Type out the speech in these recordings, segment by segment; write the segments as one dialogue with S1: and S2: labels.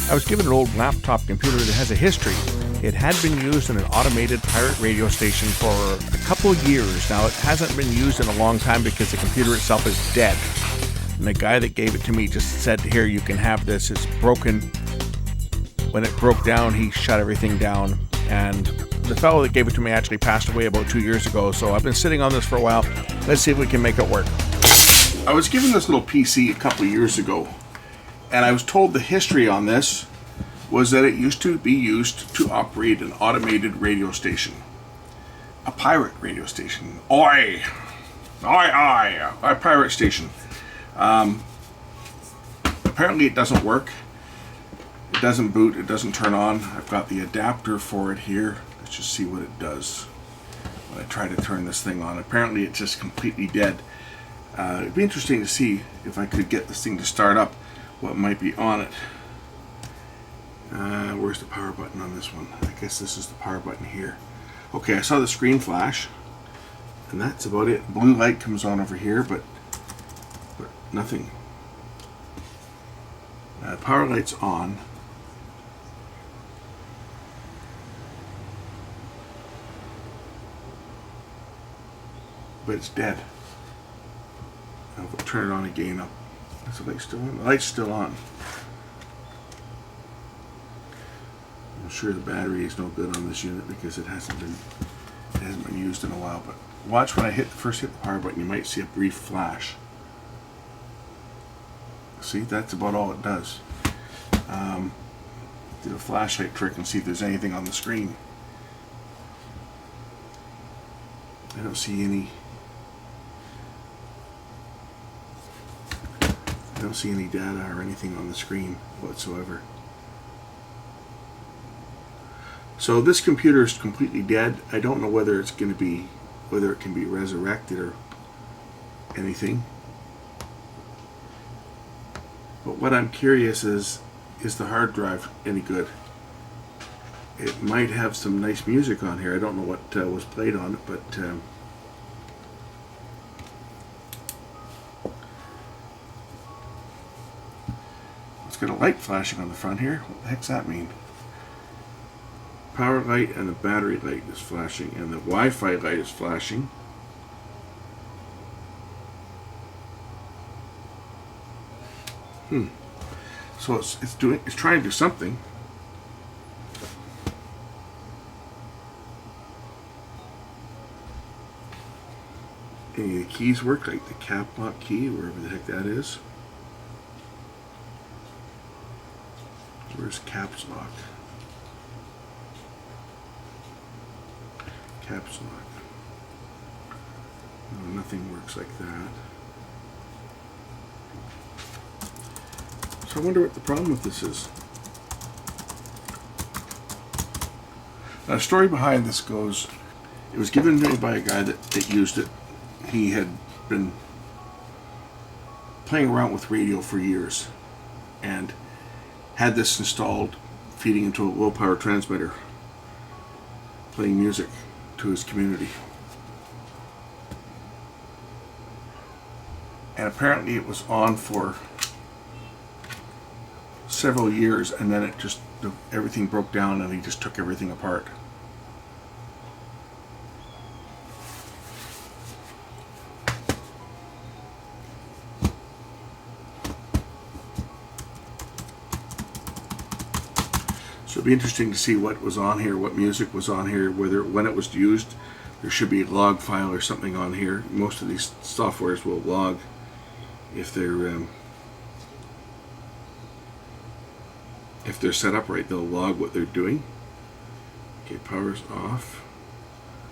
S1: I was given an old laptop computer that has a history. It had been used in an automated pirate radio station for a couple of years. Now, it hasn't been used in a long time because the computer itself is dead. And the guy that gave it to me just said, here, you can have this. It's broken. When it broke down, he shut everything down. And the fellow that gave it to me actually passed away about 2 years ago. So I've been sitting on this for a while. Let's see if we can make it work. I was given this little PC a couple of years ago. And I was told the history on this was that it used to be used to operate an automated radio station. A pirate radio station. Oi! Oi! A pirate station. Apparently it doesn't work. It doesn't boot. It doesn't turn on. I've got the adapter for it here. Let's just see what it does when I try to turn this thing on. Apparently it's just completely dead. It'd be interesting to see if I could get this thing to start up, what might be on it. Where's the power button on this one? I guess this is the power button here. Okay, I saw the screen flash, and that's about it. Blue light comes on over here, but nothing. Power light's on. But it's dead. I'll turn it on again. Is the light still on? The light's still on. I'm sure the battery is no good on this unit because it hasn't been used in a while. But watch when I first hit the power button, you might see a brief flash. See, that's about all it does. Do a flashlight trick and see if there's anything on the screen. I don't see any. I don't see any data or anything on the screen whatsoever. So this computer is completely dead. I don't know whether it can be resurrected or anything. But what I'm curious is the hard drive any good? It might have some nice music on here. I don't know what was played on it, but it's got a light flashing on the front here. What the heck's that mean? Power light and the battery light is flashing, and the Wi-Fi light is flashing. So it's trying to do something. Any of the keys work, like the cap lock key, wherever the heck that is. Where's caps lock? Caps lock. No, nothing works like that. So I wonder what the problem with this is. Now, the story behind this goes, it was given to me by a guy that used it. He had been playing around with radio for years and had this installed, feeding into a low power transmitter, playing music to his community. And apparently it was on for several years, and then everything broke down and he just took everything apart. So it'd be interesting to see what was on here, what music was on here, when it was used. There should be a log file or something on here. Most of these softwares will log if they're set up right. They'll log what they're doing. Okay, power's off.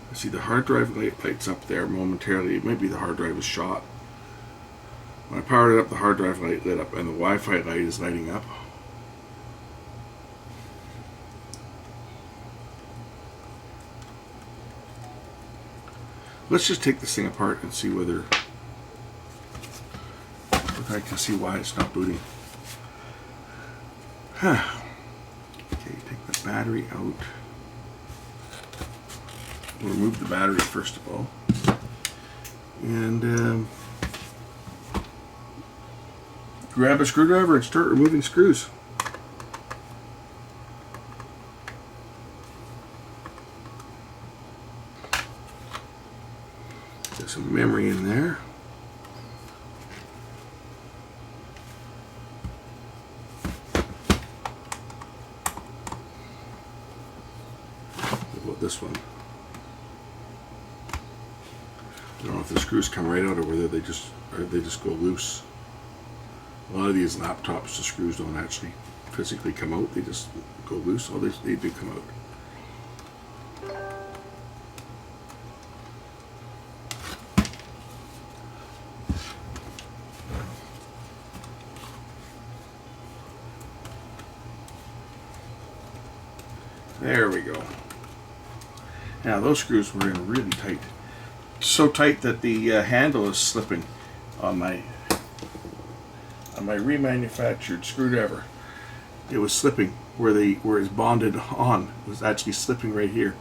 S1: I see the hard drive lights up there momentarily. It might be the hard drive is shot. When I powered it up, the hard drive light lit up and the Wi-Fi light is lighting up. Let's just take this thing apart and see whether I can see why it's not booting. Okay, take the battery out. We'll remove the battery first of all. And grab a screwdriver and start removing screws. There's some memory in there. What about this one? I don't know if the screws come right out or whether they just go loose. A lot of these laptops, the screws don't actually physically come out; they just go loose. Oh, they do come out. There we go. Now those screws were in really tight. So tight that the handle is slipping on my remanufactured screwdriver. It was slipping where it's bonded on. It was actually slipping right here.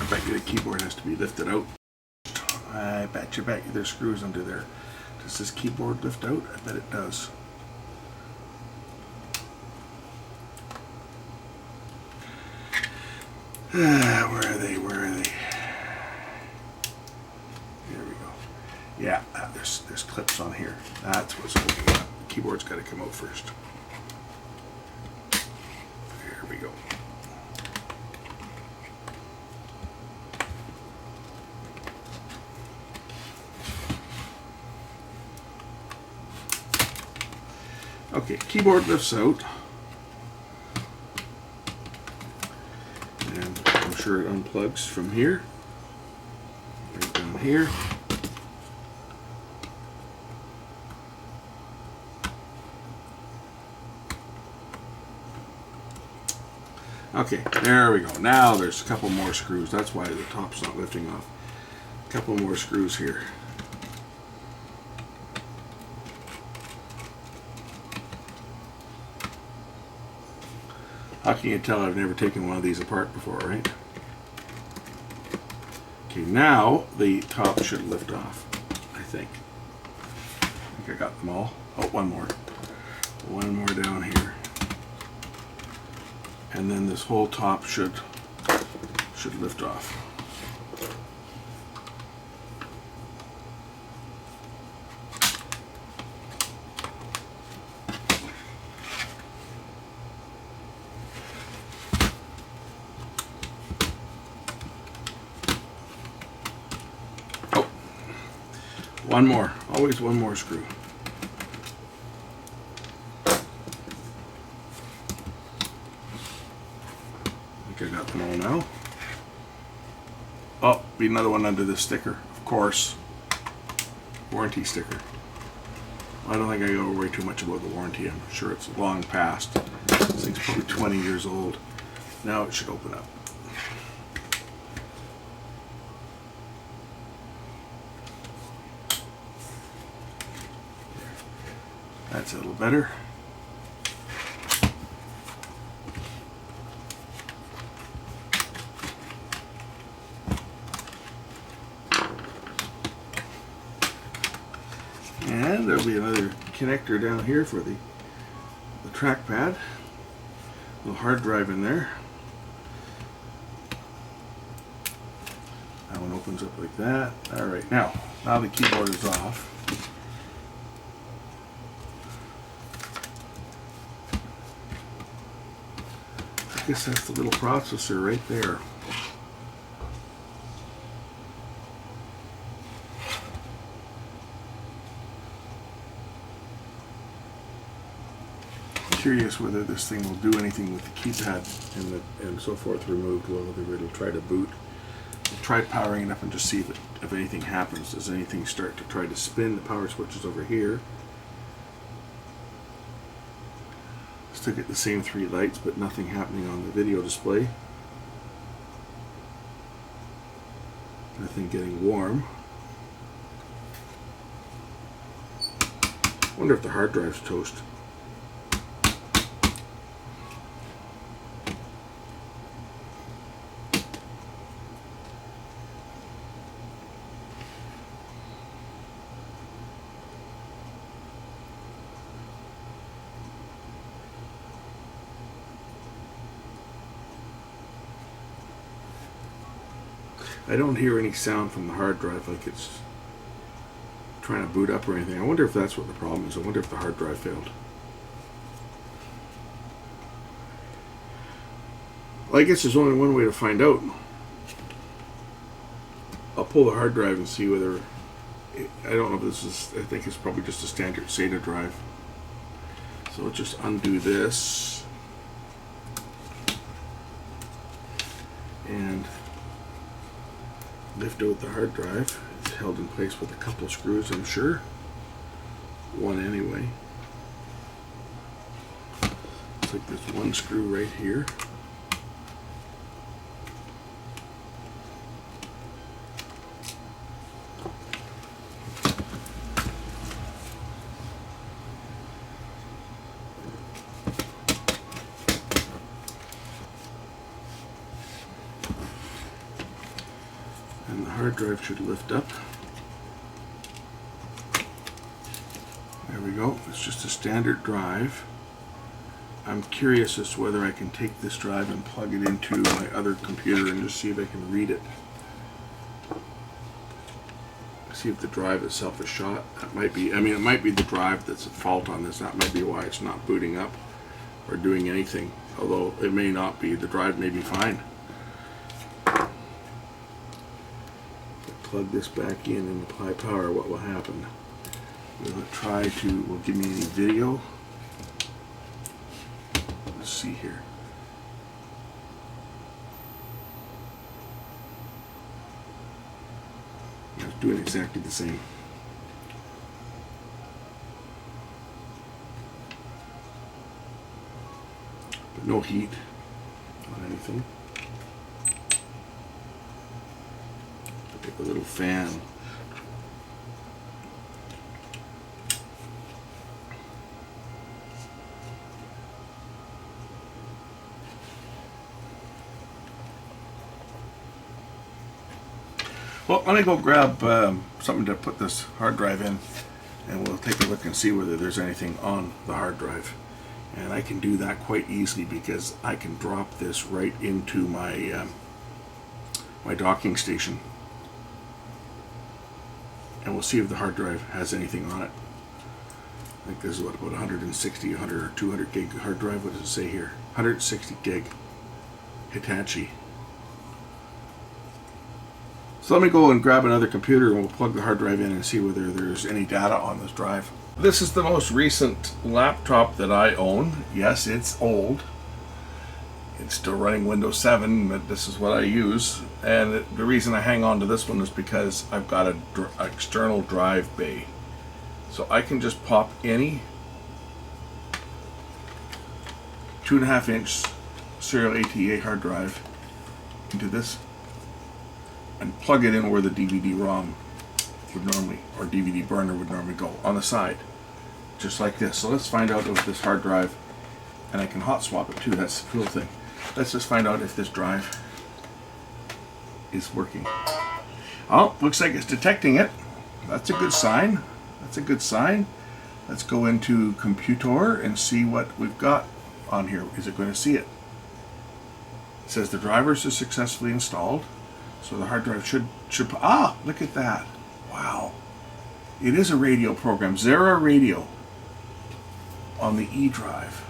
S1: I bet you the keyboard has to be lifted out. I bet you there's screws under there. Does this keyboard lift out? I bet it does. Where are they? Where are they? There we go. Yeah, there's clips on here. That's what's holding it up. The keyboard's got to come out first. There we go. Okay, keyboard lifts out. And I'm sure it unplugs from here. Right down here. Okay, there we go. Now there's a couple more screws. That's why the top's not lifting off. A couple more screws here. How can you tell I've never taken one of these apart before, right? Okay, now the top should lift off, I think. I got them all. Oh, one more. One more down here. And then this whole top should lift off. Oh, one more. Always one more screw. I got them all now. Oh, be another one under the sticker, of course. Warranty sticker. I don't think I go worry too much about the warranty. I'm sure it's long past. This thing's probably 20 years old. Now it should open up. That's a little better. And there'll be another connector down here for the trackpad. A little hard drive in there. That one opens up like that. Alright, now the keyboard is off. I guess that's the little processor right there. Curious whether this thing will do anything with the keypad and so forth removed, whether it'll try to boot. I'll try powering it up and just see if anything happens. Does anything start to try to spin? The power switch is over here. Still get the same three lights, but nothing happening on the video display. Nothing getting warm. Wonder if the hard drive's toast. I don't hear any sound from the hard drive like it's trying to boot up or anything. I wonder if that's what the problem is. I wonder if the hard drive failed. Well, I guess there's only one way to find out. I'll pull the hard drive and see whether I don't know if this is, I think it's probably just a standard SATA drive. So let's just undo this and lift out the hard drive. It's held in place with a couple of screws, I'm sure. One anyway. Looks like there's one screw right here. And the hard drive should lift up. There we go. It's just a standard drive. I'm curious as to whether I can take this drive and plug it into my other computer and just see if I can read it. See if the drive itself is shot. That might be, I mean, it might be the drive that's at fault on this. That might be why it's not booting up or doing anything. Although it may not be. The drive may be fine. Plug this back in and apply power. What will happen? Will it try to, will it give me any video? Let's see here. Yeah, it's doing exactly the same. But no heat on anything. Take a little fan. Well, let me go grab something to put this hard drive in, and we'll take a look and see whether there's anything on the hard drive. And I can do that quite easily because I can drop this right into my my docking station. And we'll see if the hard drive has anything on it. I think this is what, about 160, 100 or 200 gig hard drive. What does it say here? 160 gig Hitachi. So let me go and grab another computer and we'll plug the hard drive in and see whether there's any data on this drive. This is the most recent laptop that I own. Yes, it's old. It's still running Windows 7, but this is what I use. And the reason I hang on to this one is because I've got an external drive bay. So I can just pop any 2.5-inch serial ATA hard drive into this and plug it in where the DVD-ROM would normally, or DVD burner would normally go, on the side. Just like this. So let's find out if this hard drive, and I can hot swap it too, that's the cool thing. Let's just find out if this drive is working. Oh, looks like it's detecting it. That's a good sign. That's a good sign. Let's go into Computer and see what we've got on here. Is it going to see it? It says the drivers are successfully installed. So the hard drive should look at that. Wow. It is a radio program, Zera Radio, on the E drive.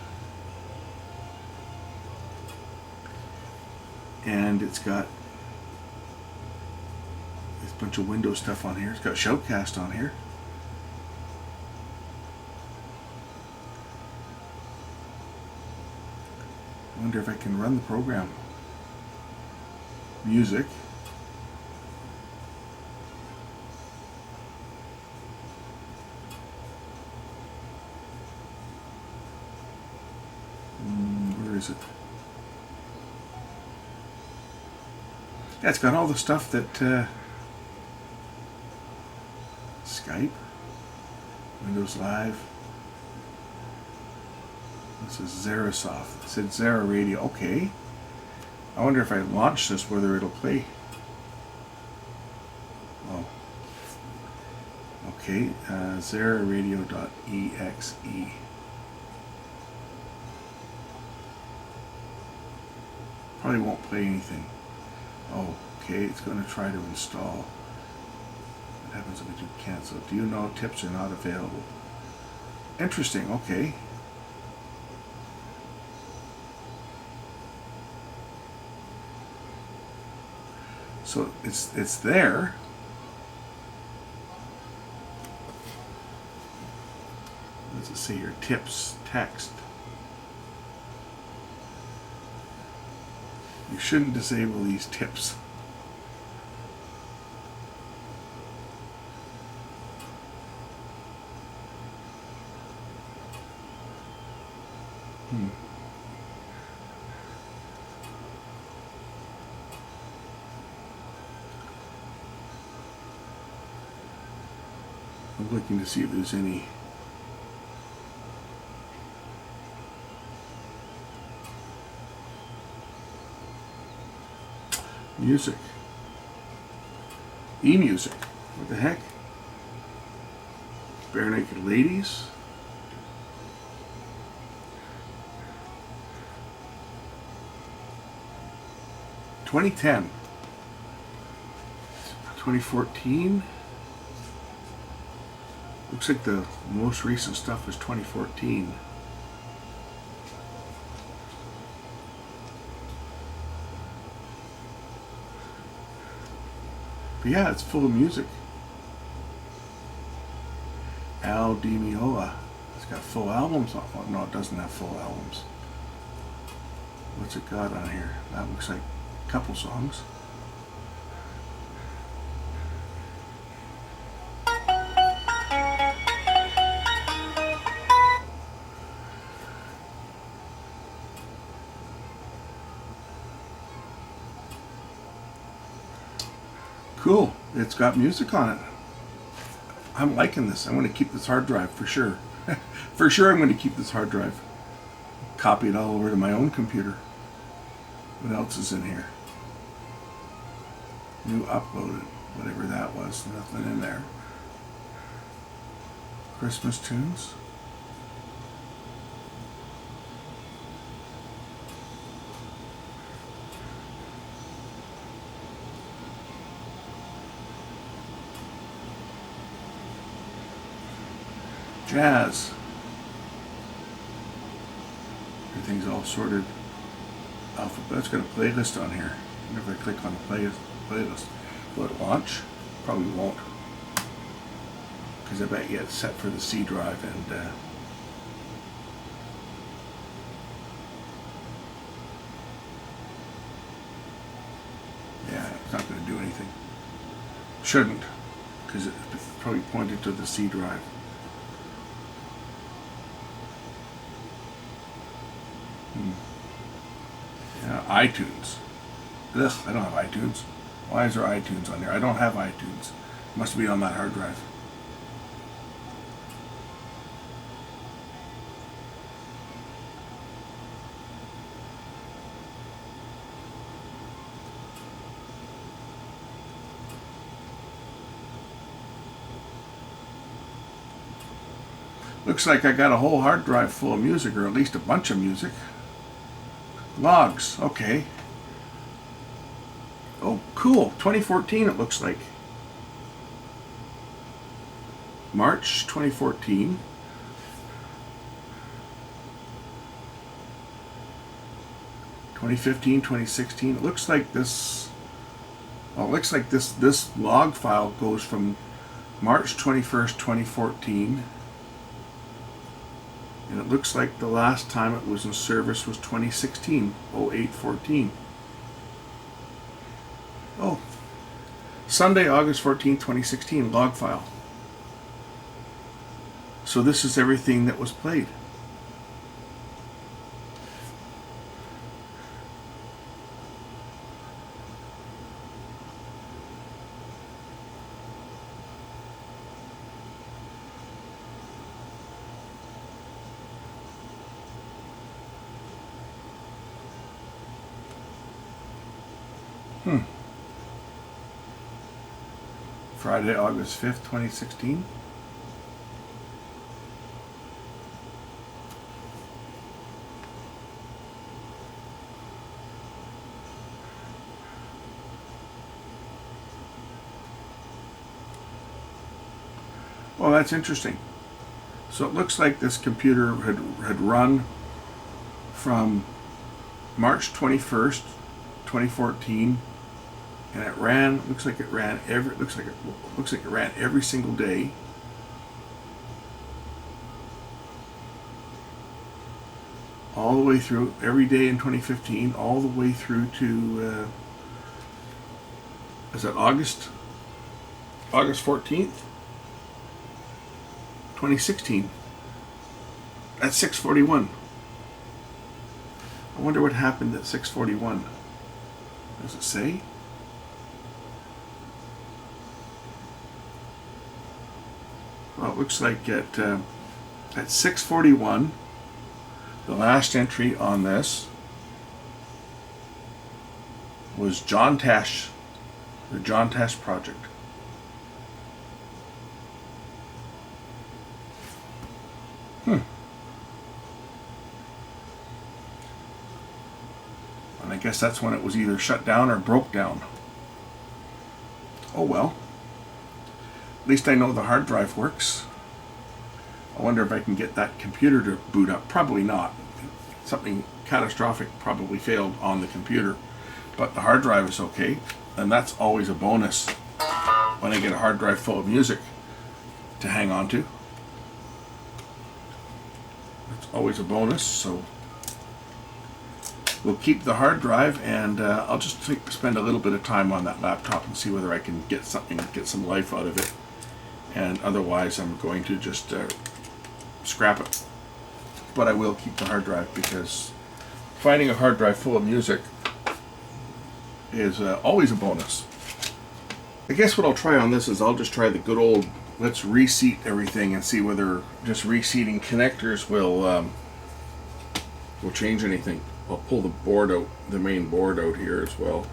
S1: And it's got this bunch of Windows stuff on here. It's got Shoutcast on here. I wonder if I can run the program. Music. Where is it? Yeah, it's got all the stuff that Skype, Windows Live. This is Zerasoft. It said Zera Radio. Okay. I wonder if I launch this, whether it'll play. Oh. Okay. ZeraRadio.exe. Probably won't play anything. Oh, Okay, it's going to try to install. What happens if we do cancel? Do you know tips are not available? Interesting, okay. So it's there. What does it say here? Tips, text. You shouldn't disable these tips. I'm looking to see if there's any music. E-music. What the heck? Bare Naked Ladies. (2010), 2014. Looks like the most recent stuff was 2014. But yeah, it's full of music. Al Di Meola. It's got full albums on. Oh, no, it doesn't have full albums. What's it got on here? That looks like a couple songs. Cool. It's got music on it. I'm liking this. I'm going to keep this hard drive for sure. For sure I'm going to keep this hard drive. Copy it all over to my own computer. What else is in here? New uploaded. Whatever that was. Nothing in there. Christmas tunes. Jazz. Everything's all sorted alphabet. It's got a playlist on here. Whenever I click on the playlist, will it launch? Probably won't, because I bet you it's set for the C drive, and yeah, it's not going to do anything. Shouldn't, because it's probably pointed to the C drive. Yeah, iTunes. Ugh, I don't have iTunes. Why is there iTunes on there? I don't have iTunes. It must be on that hard drive. Looks like I got a whole hard drive full of music, or at least a bunch of music. Logs, okay. Oh, cool. 2014 it looks like. March 2014. (2015, 2016). It looks like this. Well, it looks like this log file goes from March 21st, 2014. And it looks like the last time it was in service was 2016, 08/14. Oh, Sunday, August 14th, 2016, log file. So this is everything that was played. Friday, August 5th, 2016. Oh, that's interesting. So it looks like this computer had run from March 21st, 2014, and it ran. Looks like it ran every single day. All the way through, every day in 2015, all the way through to is that August 14th, 2016. At 6:41. I wonder what happened at 6:41. Does it say? Well, it looks like at 6:41, the last entry on this was John Tesh, the John Tesh project. And I guess that's when it was either shut down or broke down. Oh well. At least I know the hard drive works. I wonder if I can get that computer to boot up. Probably not. Something catastrophic probably failed on the computer. But the hard drive is okay. And that's always a bonus when I get a hard drive full of music to hang on to. It's always a bonus, so we'll keep the hard drive, and I'll just spend a little bit of time on that laptop and see whether I can get some life out of it. And otherwise, I'm going to just scrap it. But I will keep the hard drive, because finding a hard drive full of music is always a bonus. I guess what I'll try on this is I'll just try the good old, let's reseat everything and see whether just reseating connectors will change anything. I'll pull the board out, the main board out here as well.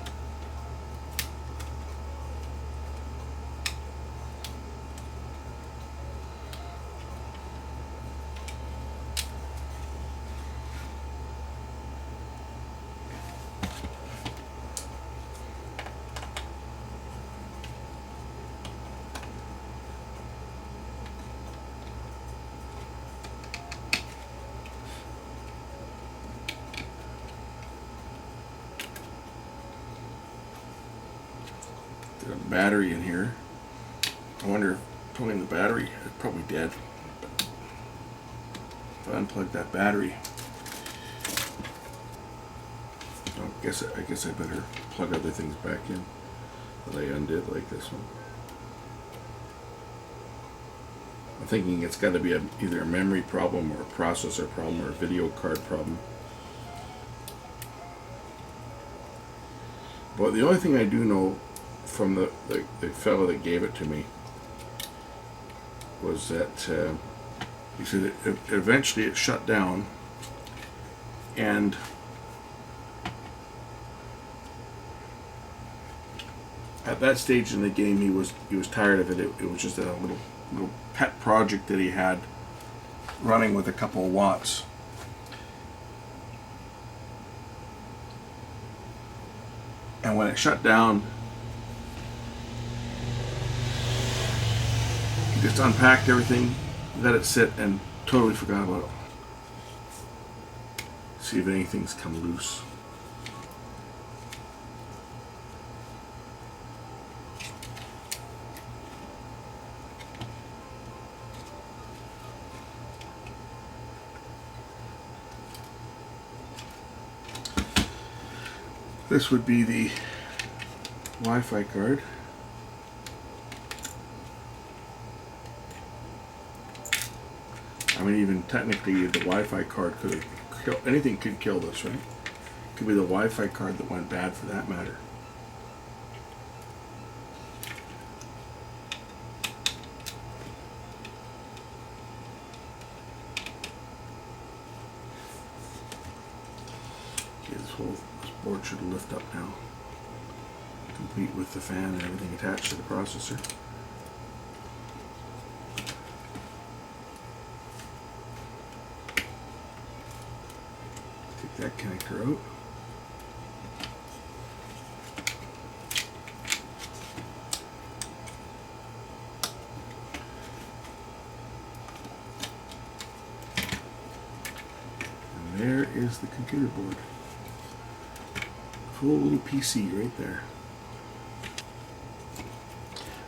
S1: Got a battery in here. I wonder if pulling the battery is probably dead. If I unplug that battery, I guess I better plug other things back in that I undid, like this one. I'm thinking it's got to be either a memory problem or a processor problem or a video card problem. But the only thing I do know from the fellow that gave it to me was that he said eventually it shut down, and at that stage in the game he was tired of it. It was just a little pet project that he had running with a couple of watts. And when it shut down, he just unpacked everything, let it sit, and totally forgot about it. See if anything's come loose. This would be the Wi-Fi card. I mean, even technically the Wi-Fi card could have killed, anything could kill this, right? Could be the Wi-Fi card that went bad, for that matter. Okay, this board should lift up now, complete with the fan and everything attached to the processor. Take that connector out. is the computer board. Full little PC right there.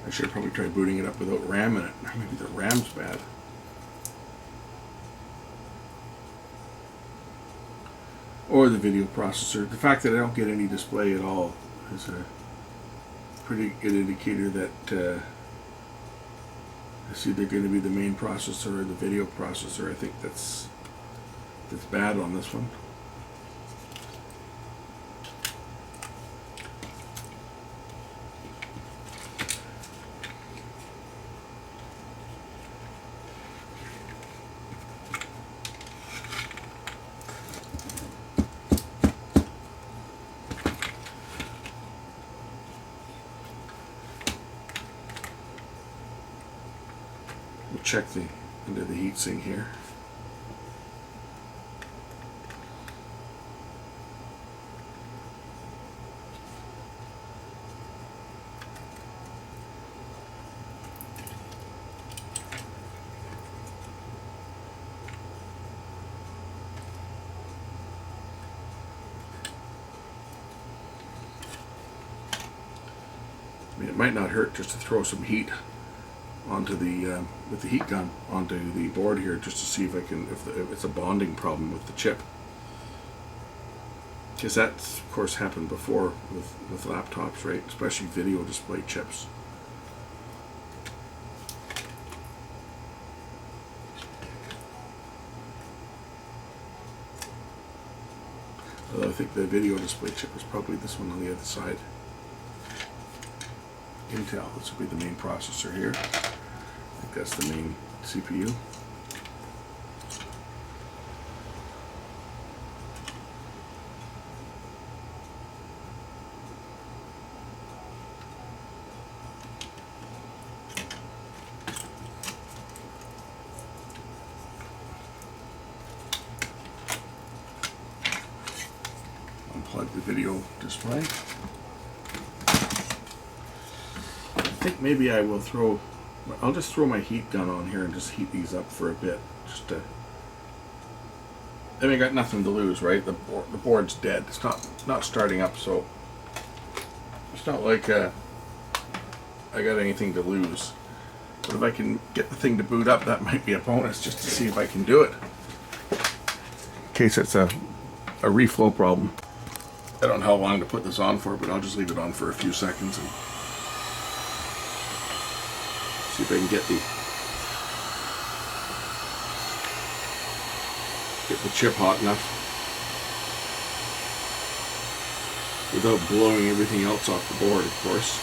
S1: I should probably try booting it up without RAM in it. Maybe the RAM's bad. Or the video processor. The fact that I don't get any display at all is a pretty good indicator that it's either going to be the main processor or the video processor. I think that's bad on this one. We'll check the into the heatsink here. I mean, it might not hurt just to throw some heat onto the with the heat gun onto the board here, just to see if I can, if it's a bonding problem with the chip, because that's of course happened before with laptops, right? Especially video display chips. Although I think the video display chip is probably this one on the other side. Intel, this will be the main processor here. I think that's the main CPU. Unplug the video display. I think maybe I'll just throw my heat gun on here and just heat these up for a bit. Just to, I mean, I got nothing to lose, right? The board's dead. It's not starting up, so it's not like I got anything to lose. But if I can get the thing to boot up, that might be a bonus, just to see if I can do it. In case it's a reflow problem. I don't know how long to put this on for, but I'll just leave it on for a few seconds and see if I can get the chip hot enough without blowing everything else off the board, of course.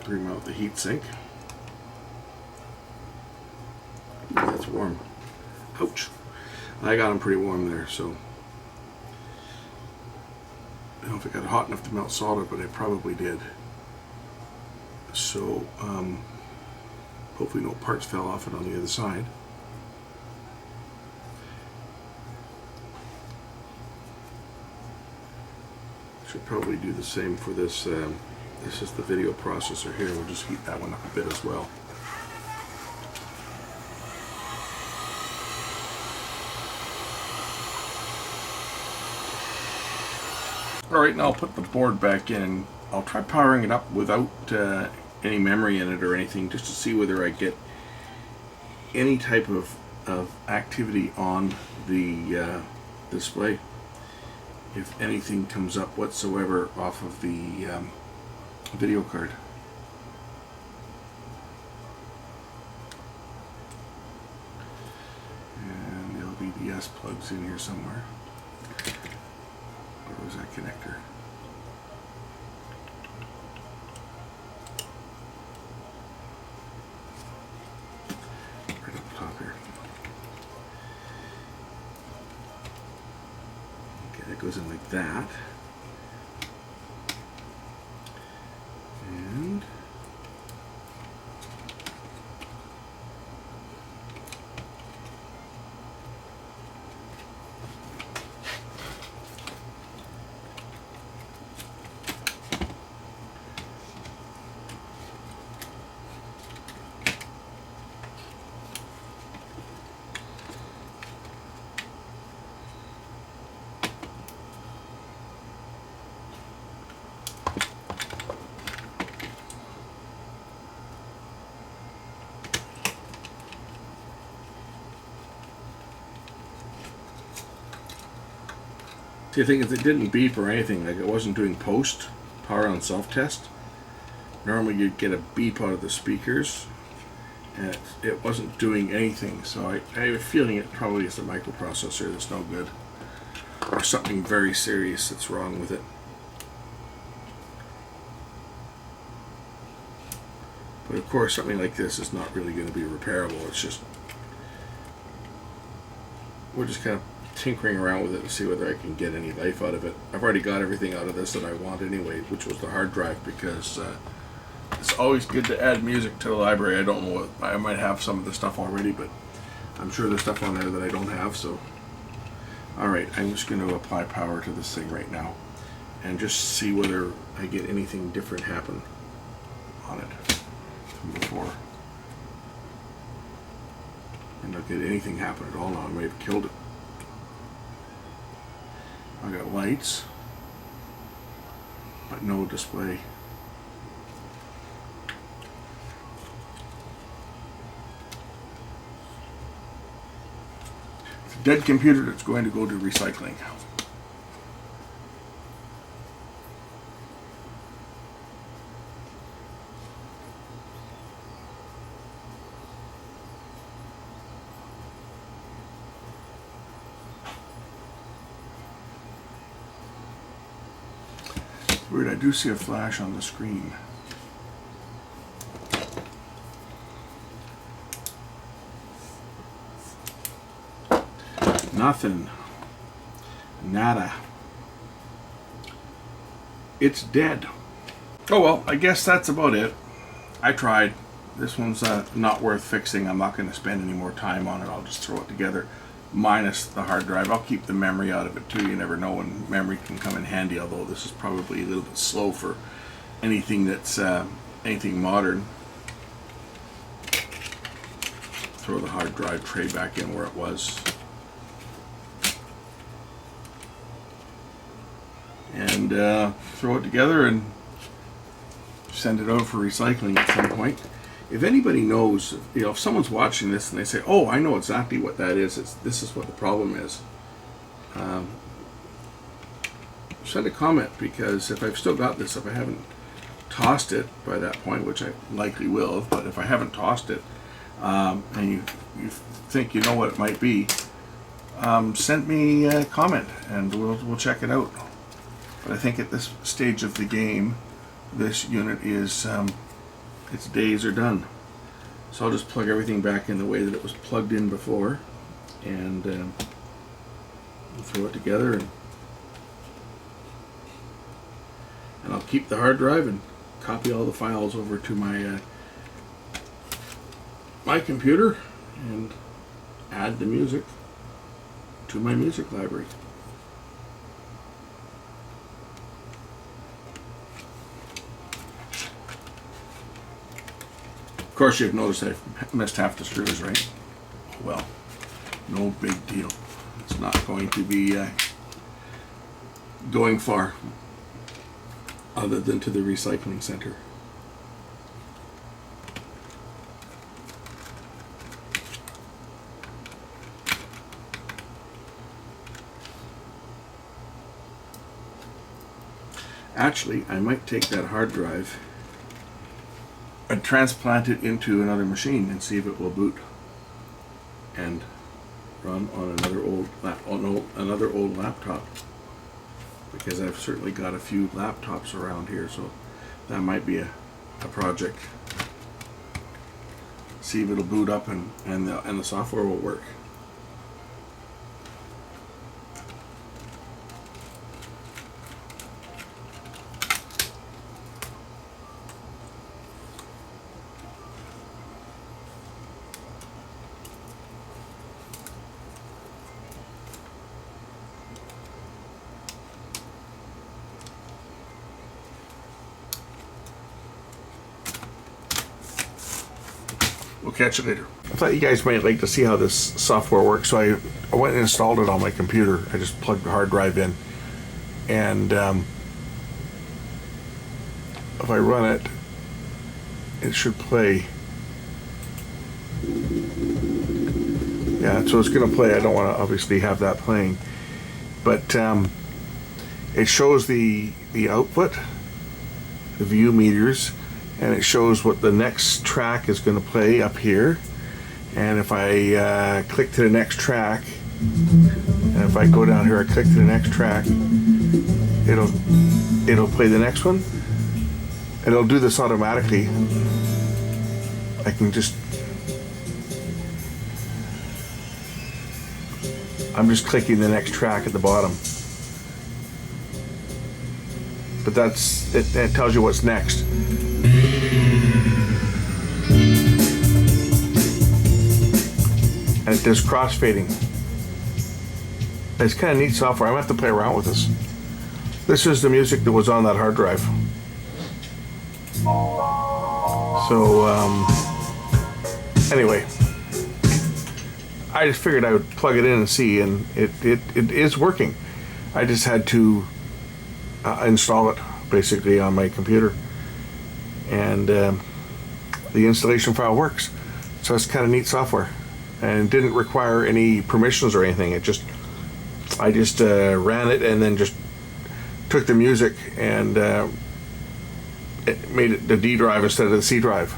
S1: Remount the heat sink. That's warm. Ouch. I got them pretty warm there, so I don't know if it got hot enough to melt solder, but it probably did. So hopefully no parts fell off it on the other side. Should probably do the same for this. This is the video processor here. We'll just heat that one up a bit as well. Alright, now I'll put the board back in. I'll try powering it up without any memory in it or anything, just to see whether I get any type of activity on the display. If anything comes up whatsoever off of the video card. And the LVDS plugs in here somewhere. Where's that connector? Right up top here. Okay, that goes in like that. And see, the thing is, it didn't beep or anything. Like, it wasn't doing post power on self-test. Normally you'd get a beep out of the speakers, and it wasn't doing anything. So I have a feeling it probably is the microprocessor that's no good, or something very serious that's wrong with it. But of course, something like this is not really going to be repairable. It's just, we're just kind of tinkering around with it to see whether I can get any life out of it. I've already got everything out of this that I want anyway, which was the hard drive, because it's always good to add music to the library. I don't know what, I might have some of the stuff already, but I'm sure there's stuff on there that I don't have. So alright, I'm just going to apply power to this thing right now and just see whether I get anything different happen on it from before. And not get anything happen at all now. I may have killed it. I got lights, but no display. It's a dead computer that's going to go to recycling. Weird, I do see a flash on the screen. Nothing. Nada. It's dead. Oh well, I guess that's about it. I tried. This one's not worth fixing. I'm not going to spend any more time on it. I'll just throw it together, minus the hard drive. I'll keep the memory out of it too. You never know when memory can come in handy, although this is probably a little bit slow for anything that's anything modern. Throw the hard drive tray back in where it was. And throw it together and send it out for recycling at some point. If anybody knows, you know, if someone's watching this and they say, "Oh, I know exactly what that is. This is what the problem is," send a comment, because if I've still got this, if I haven't tossed it by that point, which I likely will, but if I haven't tossed it, and you think you know what it might be, send me a comment and we'll check it out. But I think at this stage of the game, this unit is its days are done. So I'll just plug everything back in the way that it was plugged in before, and throw it together, and I'll keep the hard drive and copy all the files over to my my computer and add the music to my music library. Of course, you've noticed I've missed half the screws, right? Well, no big deal. It's not going to be going far, other than to the recycling center. Actually, I might take that hard drive and transplant it into another machine and see if it will boot and run on another old laptop. because I've certainly got a few laptops around here, so that might be a project. See if it'll boot up and the software will work. We'll catch you later. I thought you guys might like to see how this software works, so I went and installed it on my computer. I just plugged the hard drive in, and if I run it, it should play. Yeah, so it's going to play. I don't want to obviously have that playing, but it shows the output, the view meters, and it shows what the next track is going to play up here. And if I click to the next track, and if I go down here, I click to the next track, it'll play the next one, and it'll do this automatically. I can just, I'm just clicking the next track at the bottom, but that's it. It tells you what's next. And it does crossfading. It's kind of neat software. I'm gonna have to play around with this. This is the music that was on that hard drive. So anyway, I just figured I would plug it in and see, and it is working. I just had to install it basically on my computer, and the installation file works. So it's kind of neat software, and didn't require any permissions or anything. I just ran it and then just took the music and it made it the D drive instead of the C drive,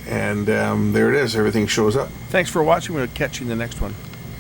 S1: and there it is. Everything shows up. Thanks for watching. We'll catch you in the next one.